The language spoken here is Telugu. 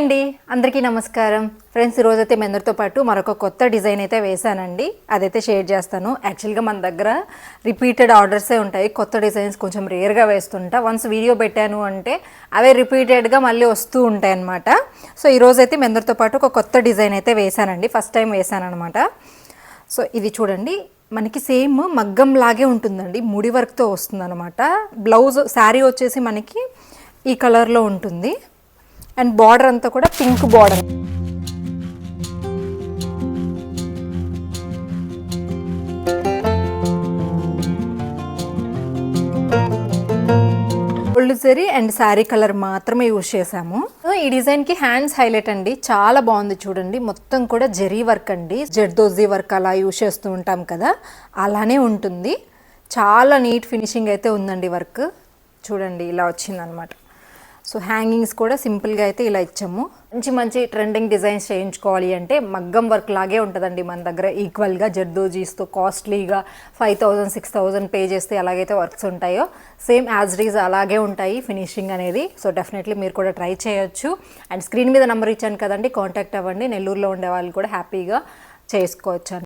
అండి అందరికీ నమస్కారం ఫ్రెండ్స్. ఈరోజైతే మీ అందరితో పాటు మరొక కొత్త డిజైన్ అయితే వేసానండి. అదైతే షేర్ చేస్తాను. యాక్చువల్గా మన దగ్గర రిపీటెడ్ ఆర్డర్సే ఉంటాయి. కొత్త డిజైన్స్ కొంచెం రేర్గా వేస్తుంటా. వన్స్ వీడియో పెట్టాను అంటే అవే రిపీటెడ్గా మళ్ళీ వస్తూ ఉంటాయి అన్నమాట. సో ఈరోజైతే మీ అందరితో పాటు ఒక కొత్త డిజైన్ అయితే వేసానండి. ఫస్ట్ టైం వేసాను అనమాట. సో ఇది చూడండి, మనకి సేమ్ మగ్గం లాగే ఉంటుందండి. ముడి వర్క్తో వస్తుంది అనమాట. బ్లౌజ్ శారీ వచ్చేసి మనకి ఈ కలర్లో ఉంటుంది అండ్ బార్డర్ అంతా కూడా pink border. Gold zari and sari colour మాత్రమే యూజ్ చేసాము. ఈ డిజైన్ కి హ్యాండ్స్ హైలైట్ అండి, చాలా బాగుంది చూడండి. మొత్తం కూడా జరీ వర్క్ అండి, జర్దోజీ వర్క్ అలా యూజ్ చేస్తూ ఉంటాం కదా, అలానే ఉంటుంది. చాలా నీట్ ఫినిషింగ్ అయితే ఉందండి. వర్క్ చూడండి ఇలా వచ్చిందనమాట. సో హ్యాంగింగ్స్ కూడా సింపుల్గా అయితే ఇలా ఇచ్చాము. మంచి మంచి ట్రెండింగ్ డిజైన్స్ చేయించుకోవాలి అంటే మగ్గం వర్క్ లాగే ఉంటుందండి మన దగ్గర. ఈక్వల్గా జర్దోజీస్తో కాస్ట్లీగా 5,000 6,000 పే చేస్తే ఎలాగైతే వర్క్స్ ఉంటాయో సేమ్ యాజ్ ఇట్ ఈజ్ అలాగే ఉంటాయి ఫినిషింగ్ అనేది. సో డెఫినెట్లీ మీరు కూడా ట్రై చేయొచ్చు. అండ్ స్క్రీన్ మీద నెంబర్ ఇచ్చాను కదండి, కాంటాక్ట్ అవ్వండి. నెల్లూరులో ఉండే వాళ్ళు కూడా హ్యాపీగా చేసుకోవచ్చు.